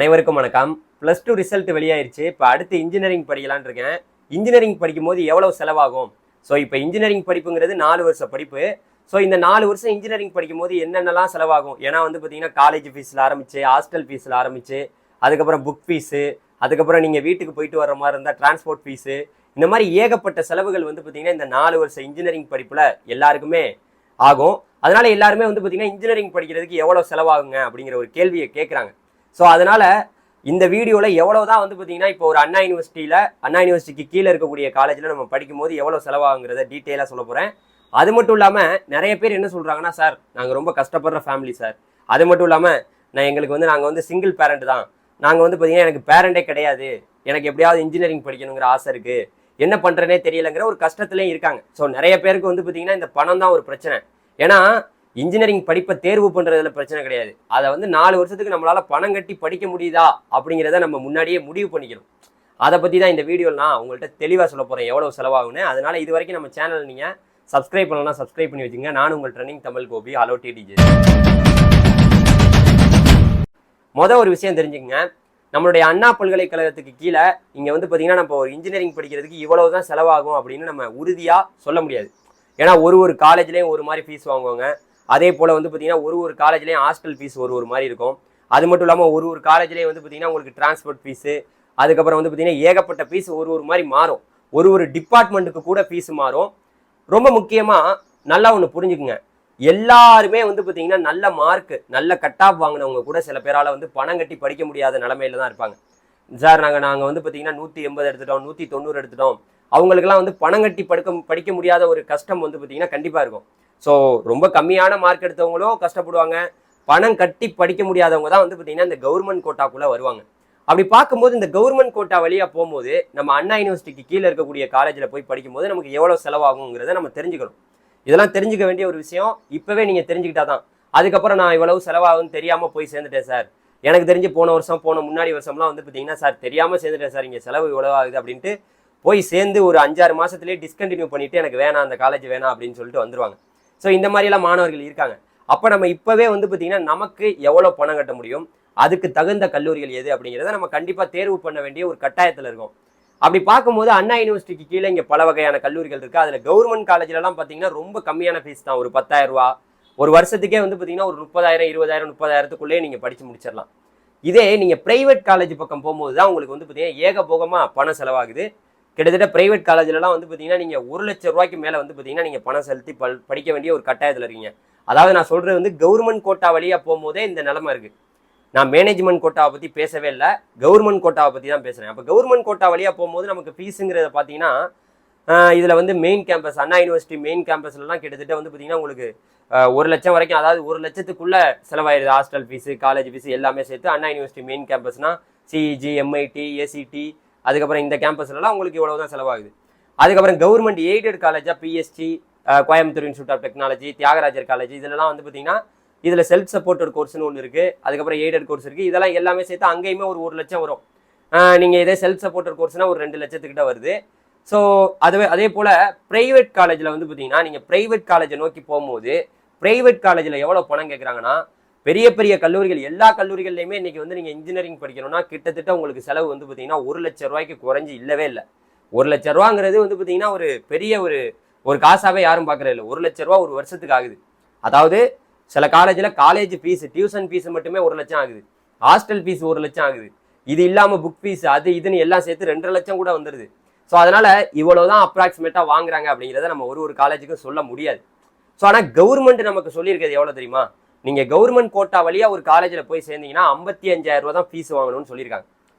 அனைவருக்கும் வணக்கம். +2 ரிசல்ட் வெளியாயிருச்சு. இப்போ அடுத்து இன்ஜினியரிங் படிக்கலான்னு இருக்கேன். இன்ஜினியரிங் படிக்கும் போது எவ்வளவு செலவாகும்? ஸோ இப்போ இன்ஜினியரிங் படிப்புங்கிறது 4 வருஷ படிப்பு. ஸோ இந்த 4 வருஷம் இன்ஜினியரிங் படிக்கும் போது என்னென்னலாம் செலவாகும்? ஏன்னா வந்து பார்த்தீங்கன்னா காலேஜ் ஃபீஸில் ஆரம்பிச்சு, ஹாஸ்டல் ஃபீஸில் ஆரம்பிச்சு, அதுக்கப்புறம் புக் ஃபீஸு, அதுக்கப்புறம் நீங்கள் வீட்டுக்கு போயிட்டு வர மாதிரி இருந்தால் டிரான்ஸ்போர்ட் ஃபீஸு, இந்த மாதிரி ஏகப்பட்ட செலவுகள் வந்து பார்த்தீங்கன்னா இந்த 4 வருஷம் இன்ஜினியரிங் படிப்பில் எல்லாருக்குமே ஆகும். அதனால எல்லாருமே வந்து பார்த்தீங்கன்னா இன்ஜினியரிங் படிக்கிறதுக்கு எவ்வளோ செலவாகுங்க அப்படிங்கிற ஒரு கேள்வியை கேட்குறாங்க. ஸோ அதனால இந்த வீடியோவில் எவ்வளோதான் வந்து பார்த்தீங்கன்னா இப்போ ஒரு அண்ணா யூனிவர்சிட்டிக்கு கீழே இருக்கக்கூடிய காலேஜில் நம்ம படிக்கும்போது எவ்வளோ செலவாகுங்கிறத டீட்டெயிலாக சொல்ல போகிறேன். அது மட்டும் இல்லாமல் நிறைய பேர் என்ன சொல்கிறாங்கன்னா, சார் நாங்கள் ரொம்ப கஷ்டப்படுற ஃபேமிலி சார், அது மட்டும் இல்லாமல் நாங்கள் வந்து சிங்கிள் பேரண்ட் தான், நாங்கள் வந்து பார்த்தீங்கன்னா எனக்கு பேரண்டே கிடையாது, எனக்கு எப்படியாவது இன்ஜினியரிங் படிக்கணுங்கிற ஆசை இருக்குது, என்ன பண்ணுறேனே தெரியலைங்கிற ஒரு கஷ்டத்துலேயும் இருக்காங்க. ஸோ நிறைய பேருக்கு வந்து பார்த்தீங்கன்னா இந்த பணம் தான் ஒரு பிரச்சனை. ஏன்னா இன்ஜினியரிங் படிப்பை தேர்வு பண்ணுறதுல பிரச்சனை கிடையாது, அதை வந்து 4 வருஷத்துக்கு நம்மளால் பணம் கட்டி படிக்க முடியுதா அப்படிங்கிறத நம்ம முன்னாடியே முடிவு பண்ணிக்கணும். அதை பற்றி தான் இந்த வீடியோவில் நான் உங்கள்கிட்ட தெளிவாக சொல்ல போகிறேன் எவ்வளோ செலவாகுன்னு. அதனால் இது வரைக்கும் நம்ம சேனல் நீங்கள் சப்ஸ்கிரைப் பண்ணலாம், சப்ஸ்கிரைப் பண்ணி வச்சுங்க. நான் உங்கள் ட்ரெண்டிங் தமிழ் கோபி. ஹலோ டிடிஜே. ஒரு விஷயம் தெரிஞ்சுக்கங்க, நம்மளுடைய அண்ணா பல்கலைக்கழகத்துக்கு கீழே இங்கே வந்து பார்த்தீங்கன்னா நம்ம ஒரு இன்ஜினியரிங் படிக்கிறதுக்கு இவ்வளவு தான் செலவாகும் அப்படின்னு நம்ம உறுதியாக சொல்ல முடியாது. ஏன்னா ஒரு காலேஜ்லேயும் ஒரு மாதிரி ஃபீஸ் வாங்குவாங்க. அதே போல் வந்து பார்த்தீங்கன்னா ஒரு காலேஜ்லேயும் ஹாஸ்டல் ஃபீஸ் ஒரு மாதிரி இருக்கும். அது மட்டும் இல்லாமல் ஒரு காலேஜ்லேயும் வந்து பார்த்தீங்கன்னா உங்களுக்கு டிரான்ஸ்போர்ட் ஃபீஸு, அதுக்கப்புறம் வந்து பார்த்தீங்கன்னா ஏகப்பட்ட ஃபீஸ் ஒரு மாதிரி மாறும். ஒரு டிபார்ட்மெண்ட்டுக்கு கூட ஃபீஸ் மாறும். ரொம்ப முக்கியமாக நல்லா ஒன்று புரிஞ்சுக்குங்க, எல்லாருமே வந்து பார்த்தீங்கன்னா நல்ல மார்க், நல்ல கட் ஆஃப் வாங்கினவங்க கூட சில பேரால் வந்து பணம் கட்டி படிக்க முடியாத நிலமையில தான் இருப்பாங்க. சார் நாங்கள் வந்து பார்த்தீங்கன்னா 180 எடுத்துட்டோம், 190 எடுத்துட்டோம், அவங்களுக்கெல்லாம் வந்து பணம் கட்டி படிக்க முடியாத ஒரு கஷ்டம் வந்து பார்த்தீங்கன்னா கண்டிப்பாக இருக்கும். ஸோ ரொம்ப கம்மியான மார்க் எடுத்தவங்களும் கஷ்டப்படுவாங்க. பணம் கட்டி படிக்க முடியாதவங்க தான் வந்து பார்த்தீங்கன்னா இந்த கவர்மெண்ட் கோட்டாக்குள்ளே வருவாங்க. அப்படி பார்க்கும்போது இந்த கவர்மெண்ட் கோட்டா வழியாக போகும்போது நம்ம அண்ணா யூனிவர்சிட்டிக்கு கீழே இருக்கக்கூடிய காலேஜில் போய் படிக்கும்போது நமக்கு எவ்வளோ செலவாகுங்கிறத நம்ம தெரிஞ்சுக்கணும். இதெல்லாம் தெரிஞ்சுக்க வேண்டிய ஒரு விஷயம். இப்போவே நீங்கள் தெரிஞ்சுக்கிட்டா தான் அதுக்கப்புறம் நான் இவ்வளவு செலவாகுன்னு தெரியாமல் போய் சேர்ந்துட்டேன் சார், எனக்கு தெரிஞ்சு முன்னாடி வருஷம்லாம் வந்து பார்த்தீங்கன்னா சார் தெரியாமல் சேர்ந்துட்டேன் சார், இங்கே செலவு இவ்வளோ ஆகுது அப்படின்ட்டு போய் சேர்ந்து ஒரு 5-6 மாதத்துலேயே டிஸ்கண்டினியூ பண்ணிவிட்டு எனக்கு வேணாம், அந்த காலேஜ் வேணாம் அப்படின்னு சொல்லிட்டு வந்துருவாங்க. ஸோ இந்த மாதிரிலாம் மாணவர்கள் இருக்காங்க. அப்போ நம்ம இப்போவே வந்து பார்த்தீங்கன்னா நமக்கு எவ்வளோ பணம் கட்ட முடியும், அதுக்கு தகுந்த கல்லூரிகள் எது அப்படிங்கிறத நம்ம கண்டிப்பாக தேர்வு பண்ண வேண்டிய ஒரு கட்டாயத்தில் இருக்கும். அப்படி பார்க்கும்போது அண்ணா யூனிவர்சிட்டிக்கு கீழே இங்கே பல வகையான கல்லூரிகள் இருக்குது. அதில் கவர்மெண்ட் காலேஜ்லலாம் பார்த்தீங்கன்னா ரொம்ப கம்மியான ஃபீஸ் தான், ஒரு 10,000 ரூபா. ஒரு வருஷத்துக்கே வந்து பார்த்தீங்கன்னா ஒரு 30,000, 20,000, 30,000த்துக்குள்ளேயே நீங்கள் படித்து முடிச்சிடலாம். இதே நீங்கள் ப்ரைவேட் காலேஜ் பக்கம் போகும்போது தான் உங்களுக்கு வந்து பார்த்தீங்கன்னா ஏகபோகமாக பணம் செலவாகுது. கிட்டத்தட்ட பிரைவேட் காலேஜ்லலாம் வந்து பார்த்தீங்கன்னா நீங்கள் 1 லட்சம் ரூபாய்க்கு மேலே வந்து பார்த்தீங்கன்னா நீங்கள் பணம் செலுத்தி படிக்க வேண்டிய ஒரு கட்டாயத்தில் இருக்கீங்க. அதாவது நான் சொல்கிறது வந்து கவர்மெண்ட் கோட்டா வழியாக போகும்போதே இந்த நிலைமை இருக்குது. நான் மேனேஜ்மெண்ட் கோட்டாவை பற்றி பேசவே இல்லை, கவர்மெண்ட் கோட்டாவை பற்றி தான் பேசுகிறேன். அப்போ கவர்மெண்ட் கோட்டா வழியாக போகும்போது நமக்கு ஃபீஸுங்கிறத பார்த்தீங்கன்னா இதில் வந்து மெயின் கேம்பஸ், அண்ணா யூனிவர்சிட்டி மெயின் கேம்பஸ்லாம் கிட்டத்தட்ட வந்து பார்த்தீங்கன்னா உங்களுக்கு 1 லட்சம் வரைக்கும், அதாவது 1 லட்சத்துக்குள்ளே செலவாயிருது. ஹாஸ்டல் ஃபீஸு, காலேஜ் ஃபீஸு எல்லாமே சேர்த்து அண்ணா university main கேம்பஸ்னால் CEG, MIT, ACT, அதுக்கப்புறம் இந்த கேம்பஸ்லாம் உங்களுக்கு இவ்வளவு தான் செலவாகுது. அதுக்கப்புறம் government aided காலேஜாக BST, Coimbatore institute of technology, Thyagarajar college, இதெல்லாம் வந்து பார்த்தீங்கன்னா இதில் செல்ஃப் சப்போர்ட்டட் கோர்ஸ்னு ஒன்று இருக்குது, அதுக்கப்புறம் எய்டட் கோர்ஸ் இருக்குது. இதெல்லாம் எல்லாமே சேர்த்து அங்கேயுமே ஒரு 1 லட்சம் வரும். நீங்கள் இதே செல்ஃப் சப்போர்ட்டட் கோர்ஸ்னால் ஒரு 2 லட்சத்துக்கிட்ட வருது. ஸோ அதே போல் ப்ரைவேட் காலேஜில் வந்து பார்த்தீங்கன்னா நீங்கள் ப்ரைவேட் காலேஜை நோக்கி போகும்போது ப்ரைவேட் காலேஜில் எவ்வளோ பணம் கேட்குறாங்கன்னா, பெரிய பெரிய கல்லூரிகள், எல்லா கல்லூரிகள்லையுமே இன்னைக்கு வந்து நீங்கள் இன்ஜினியரிங் படிக்கணும்னா கிட்டத்தட்ட உங்களுக்கு செலவு வந்து பார்த்தீங்கன்னா 1 லட்சம் ரூபாய்க்கு குறைஞ்சி இல்லவே இல்லை. 1 லட்சம் ரூபாங்கிறது வந்து பார்த்தீங்கன்னா ஒரு பெரிய ஒரு காசாவே யாரும் பார்க்கறது இல்லை. 1 லட்சம் ரூபா ஒரு வருஷத்துக்கு ஆகுது. அதாவது சில காலேஜ் ஃபீஸ், டியூஷன் ஃபீஸ் மட்டுமே 1 லட்சம் ஆகுது, ஹாஸ்டல் ஃபீஸ் 1 லட்சம் ஆகுது, இது இல்லாமல் புக் ஃபீஸ் அது இதுன்னு எல்லாம் சேர்த்து 2.5 லட்சம் கூட வந்துடுது. ஸோ அதனால இவ்வளவுதான் அப்ராக்சிமேட்டாக வாங்குறாங்க அப்படிங்கிறத நம்ம ஒரு காலேஜுக்கும் சொல்ல முடியாது. ஸோ ஆனால் கவர்மெண்ட் நமக்கு சொல்லியிருக்கிறது எவ்வளோ தெரியுமா? நீங்கள் கவர்மெண்ட் கோட்டா வழியாக ஒரு காலேஜில் போய் சேர்ந்தீங்கன்னா 55,000 ரூபா தான் ஃபீஸ் வாங்கணும்னு சொல்லியிருக்காங்க.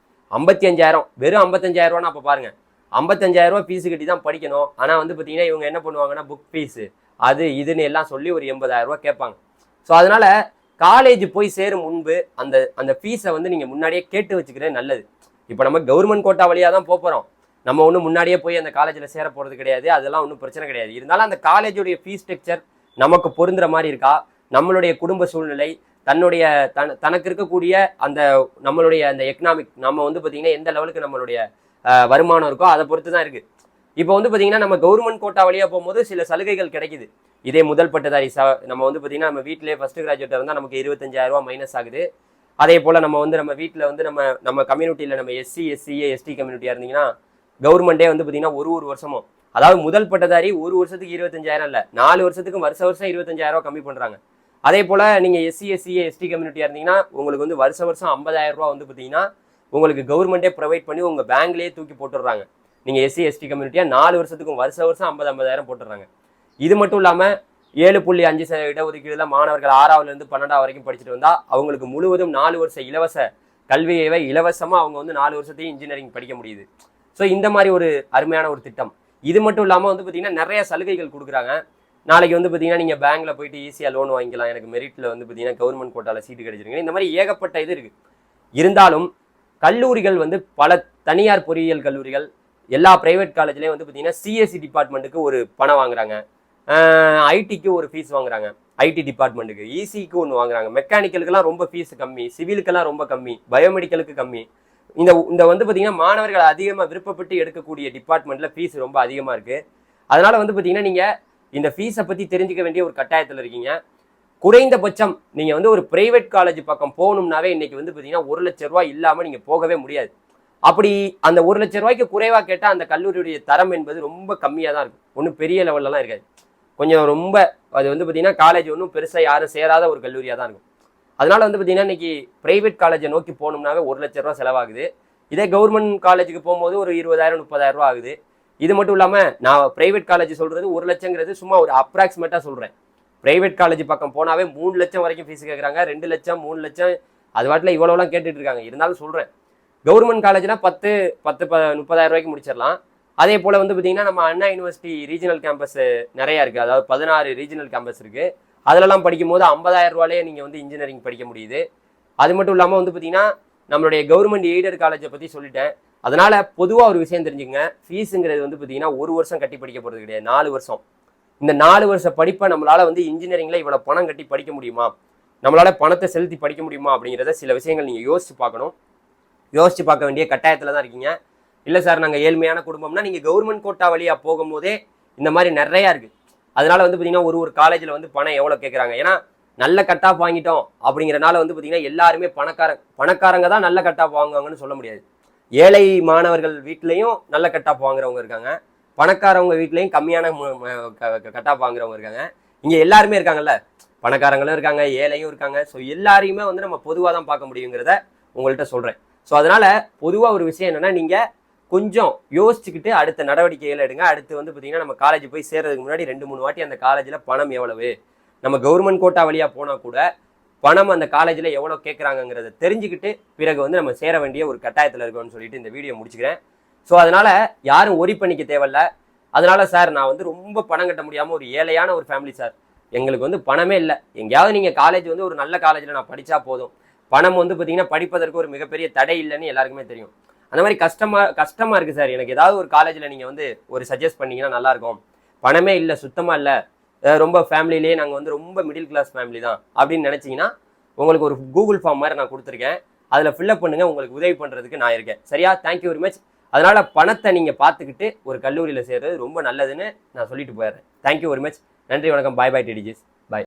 55,000, வெறும் 55,000 ரூபானா அப்போ பாருங்கள், 55,000 ரூபா ஃபீஸு கட்டி தான் படிக்கணும். ஆனால் வந்து பார்த்தீங்கன்னா இவங்க என்ன பண்ணுவாங்கன்னா புக் ஃபீஸு அது இதுன்னு எல்லாம் சொல்லி ஒரு 80,000 ரூபா கேட்பாங்க. ஸோ அதனால் காலேஜ் போய் சேரும் முன்பு அந்த ஃபீஸை வந்து நீங்கள் முன்னாடியே கேட்டு வச்சுக்கிறது நல்லது. இப்போ நம்ம கவர்மெண்ட் கோட்டா வழியாக தான் போகிறோம், நம்ம ஒன்றும் முன்னாடியே போய் அந்த காலேஜில் சேர போகிறது கிடையாது, அதெல்லாம் ஒன்றும் பிரச்சனை கிடையாது. இருந்தாலும் அந்த காலேஜுடைய ஃபீஸ் ஸ்ட்ரக்சர் நமக்கு பொருந்துற மாதிரி இருக்கா, நம்மளுடைய குடும்ப சூழ்நிலை, தனக்கு இருக்கக்கூடிய நம்மளுடைய அந்த எக்கனாமிக், நம்ம வந்து பார்த்தீங்கன்னா எந்த லெவலுக்கு நம்மளுடைய வருமானம் இருக்கோ அதை பொறுத்து தான் இருக்குது. இப்போ வந்து பார்த்தீங்கன்னா நம்ம கவர்மெண்ட் கோட்டா வழியாக போகும்போது சில சலுகைகள் கிடைக்குது. இதே முதல் பட்டதாரி நம்ம வந்து பார்த்தீங்கன்னா நம்ம வீட்டிலே ஃபர்ஸ்ட் கிராஜுவேட்டாக இருந்தால் நமக்கு 25,000 ரூபா மைனஸ் ஆகுது. அதே போல் நம்ம வந்து நம்ம வீட்டில் வந்து நம்ம கம்யூனிட்டியில் நம்ம எஸ்சி எஸ்சிஏ எஸ்டி கம்யூனிட்டியாக இருந்தீங்கன்னா கவர்மெண்டே வந்து பார்த்தீங்கன்னா ஒரு வருஷமும், அதாவது முதல் பட்டதாரி ஒரு வருஷத்துக்கு 25,000 இல்லை, 4 வருஷத்துக்கு வருஷம் 25,000 கம்மி பண்ணுறாங்க. அதே போல் நீங்கள் எஸ்சி எஸ்சிஏ எஸ்டி கம்யூனிட்டியாக இருந்தீங்கன்னா உங்களுக்கு வந்து வருஷம் 50,000 வந்து பார்த்தீங்கன்னா உங்களுக்கு கவர்மெண்டே ப்ரொவைட் பண்ணி உங்கள் பேங்க்லேயே தூக்கி போட்டுடுறாங்க. நீங்கள் எஸ்சி எஸ்டி கம்யூனிட்டியாக 4 வருஷத்துக்கும் வருஷம் 50,000 போட்டுடுறாங்க. இது மட்டும் இல்லாமல் 7.5% இடஒதுக்கீடுல மாணவர்கள் 6ஆவதுலேருந்து 12ஆவது வரைக்கும் படிச்சுட்டு வந்தால் அவங்களுக்கு முழுவதும் 4 வருஷ இலவச கல்வியை இலவசமாக அவங்க வந்து 4 வருஷத்தையும் இன்ஜினியரிங் படிக்க முடியுது. ஸோ இந்த மாதிரி ஒரு அருமையான ஒரு திட்டம். இது மட்டும் இல்லாமல் வந்து பார்த்தீங்கன்னா நிறைய சலுகைகள் கொடுக்குறாங்க. நாளைக்கு வந்து பார்த்தீங்கன்னா நீங்கள் பேங்க்கில் போயிட்டு ஈஸியாக லோன் வாங்கிக்கலாம், எனக்கு மெரிட்டில் வந்து பார்த்தீங்கன்னா கவர்மெண்ட் கோட்டாவில் சீட்டு கிடைச்சிருங்க, இந்த மாதிரி ஏகப்பட்ட இது இருக்குது. இருந்தாலும் கல்லூரிகள் வந்து பல தனியார் பொறியியல் கல்லூரிகள் எல்லா ப்ரைவேட் காலேஜ்லேயும் வந்து பார்த்தீங்கன்னா சிஎஸ்சி டிபார்ட்மெண்ட்டுக்கு ஒரு பணம் வாங்குறாங்க, ஐடிக்கு ஒரு ஃபீஸ் வாங்குறாங்க, ஐடி டிபார்ட்மெண்ட்டுக்கு, இசிக்கு ஒன்று வாங்குறாங்க, மெக்கானிக்கலுக்கெல்லாம் ரொம்ப ஃபீஸ் கம்மி, சிவிலுக்கெல்லாம் ரொம்ப கம்மி, பயோமெடிக்கலுக்கு கம்மி. இந்த வந்து பார்த்தீங்கன்னா மாணவர்கள் அதிகமாக விருப்பப்பட்டு எடுக்கக்கூடிய டிபார்ட்மெண்ட்டில் ஃபீஸ் ரொம்ப அதிகமாக இருக்குது. அதனால் வந்து பார்த்தீங்கன்னா நீங்கள் இந்த ஃபீஸை பற்றி தெரிஞ்சுக்க வேண்டிய ஒரு கட்டாயத்தில் இருக்கீங்க. குறைந்தபட்சம் நீங்கள் வந்து ஒரு பிரைவேட் காலேஜ் பக்கம் போகணும்னாவே இன்றைக்கி வந்து பார்த்தீங்கன்னா 1 லட்ச ரூபா இல்லாமல் நீங்கள் போகவே முடியாது. அப்படி அந்த 1 லட்ச ரூபாய்க்கு குறைவாக கேட்டால் அந்த கல்லூரியுடைய தரம் என்பது ரொம்ப கம்மியாக தான் இருக்கும், ஒன்றும் பெரிய லெவல்லலாம் இருக்காது. கொஞ்சம் ரொம்ப அது வந்து பார்த்தீங்கன்னா காலேஜ் ஒன்றும் பெருசாக யாரும் சேராத ஒரு கல்லூரியாக தான் இருக்கும். அதனால வந்து பார்த்தீங்கன்னா இன்னைக்கு பிரைவேட் காலேஜை நோக்கி போகணும்னாவே 1 லட்ச ரூபா செலவாகுது. இதே கவர்மெண்ட் காலேஜுக்கு போகும்போது ஒரு 20,000 30,000 ரூபா ஆகுது. இது மட்டும் இல்லாமல் நான் பிரைவேட் காலேஜ் சொல்கிறது 1 லட்சங்கிறது சும்மா ஒரு அப்ராக்சிமேட்டாக சொல்கிறேன். பிரைவேட் காலேஜ் பக்கம் போனாவே 3 லட்சம் வரைக்கும் ஃபீஸ் கேட்குறாங்க, 2 லட்சம் 3 லட்சம் அது வாட்டில் இவ்வளோலாம் கேட்டுட்டு இருக்காங்க. இருந்தாலும் சொல்கிறேன், கவர்மெண்ட் காலேஜ்னா 30,000 ரூபாய்க்கு முடிச்சிடலாம். அதே போல் வந்து பார்த்தீங்கன்னா நம்ம அண்ணா யூனிவர்சிட்டி ரீஜனல் கேம்பஸ் நிறையா இருக்குது, அதாவது 16 ரீஜனல் கேம்பஸ் இருக்குது. அதிலலாம் படிக்கும்போது 50,000 ரூபாயே நீங்கள் வந்து இன்ஜினியரிங் படிக்க முடியுது. அது மட்டும் இல்லாமல் வந்து பார்த்தீங்கன்னா நம்மளுடைய கவர்மெண்ட் எய்டட் காலேஜை பற்றி சொல்லிட்டேன். அதனால் பொதுவாக ஒரு விஷயம் தெரிஞ்சுங்க, ஃபீஸுங்கிறது வந்து பார்த்தீங்கன்னா 1 வருஷம் கட்டி படிக்க போகிறது கிடையாது, 4 வருஷம். இந்த 4 வருஷ படிப்பை நம்மளால் வந்து இன்ஜினியரிங்கில் இவ்வளோ பணம் கட்டி படிக்க முடியுமா, நம்மளால் பணத்தை செலுத்தி படிக்க முடியுமா அப்படிங்கிறத சில விஷயங்கள் நீங்கள் யோசித்து பார்க்கணும். யோசித்து பார்க்க வேண்டிய கட்டாயத்தில் தான் இருக்கீங்க. இல்லை சார் நாங்கள் ஏழ்மையான குடும்பம்னா நீங்கள் கவர்மெண்ட் கோட்டா வழியாக போகும்போதே இந்த மாதிரி நிறையா இருக்குது. அதனால வந்து பார்த்தீங்கன்னா ஒரு காலேஜில் வந்து பணம் எவ்வளோ கேட்குறாங்க, ஏன்னா நல்ல கட் ஆஃப் வாங்கிட்டோம் அப்படிங்கிறனால வந்து பார்த்தீங்கன்னா எல்லாருமே பணக்காரங்க தான் நல்ல கட் ஆஃப் வாங்குவாங்கன்னு சொல்ல முடியாது. ஏழை மாணவர்கள் வீட்லேயும் நல்ல கட் ஆஃப் வாங்குறவங்க இருக்காங்க, பணக்காரவங்க வீட்லேயும் கம்மியான கட் ஆஃப் வாங்குறவங்க இருக்காங்க. இங்கே எல்லாருமே இருக்காங்கல்ல, பணக்காரங்களும் இருக்காங்க, ஏழையும் இருக்காங்க. ஸோ எல்லாரையுமே வந்து நம்ம பொதுவாக தான் பார்க்க முடியுங்கிறத உங்கள்கிட்ட சொல்கிறேன். ஸோ அதனால் பொதுவாக ஒரு விஷயம் என்னென்னா, நீங்கள் கொஞ்சம் யோசிச்சுக்கிட்டு அடுத்த நடவடிக்கைகள் எடுங்க. அடுத்து வந்து பார்த்தீங்கன்னா நம்ம காலேஜ் போய் சேர்றதுக்கு முன்னாடி 2-3 வாட்டி அந்த காலேஜில் பணம் எவ்வளவு, நம்ம கவர்மெண்ட் கோட்டா வழியாக போனால் கூட பணம் அந்த காலேஜில் எவ்வளோ கேட்குறாங்கிறத தெரிஞ்சுக்கிட்டு பிறகு வந்து நம்ம சேர வேண்டிய ஒரு கட்டாயத்தில் இருக்கோம்னு சொல்லிட்டு இந்த வீடியோ முடிச்சுக்கிறேன். ஸோ அதனால் யாரும் ஒரி பண்ணிக்க தேவையில்ல. அதனால் சார் நான் வந்து ரொம்ப பணம் கட்ட முடியாமல் ஒரு ஏழையான ஒரு ஃபேமிலி சார், எங்களுக்கு வந்து பணமே இல்லை, எங்கேயாவது நீங்கள் காலேஜ் வந்து ஒரு நல்ல காலேஜில் நான் படித்தா போதும், பணம் வந்து பார்த்தீங்கன்னா படிப்பதற்கு ஒரு மிகப்பெரிய தடை இல்லைன்னு எல்லாருக்குமே தெரியும். அந்த மாதிரி கஷ்டமாக இருக்குது சார், எனக்கு ஏதாவது ஒரு காலேஜில் நீங்கள் வந்து ஒரு சஜஸ்ட் பண்ணிங்கன்னா நல்லாயிருக்கும், பணமே இல்லை, சுத்தமாக இல்லை, ரொம்ப ஃபேமிலியிலே நாங்கள் வந்து ரொம்ப மிடில் கிளாஸ் ஃபேமிலி தான் அப்படின்னு நினச்சிங்கன்னா உங்களுக்கு ஒரு கூகுள் ஃபார்ம் மாதிரி நான் கொடுத்துருக்கேன், அதில் ஃபில்அப் பண்ணுங்கள், உங்களுக்கு உதவி பண்ணுறதுக்கு நான் இருக்கேன். சரியா? Thank you very much. அதனால் பணத்தை நீங்கள் பார்த்துக்கிட்டு ஒரு கல்லூரியில் சேர்றது ரொம்ப நல்லதுன்னு நான் சொல்லிட்டு போயிடுறேன். Thank you very much. நன்றி, வணக்கம். பாய் பாய் டிடிஜிஸ்.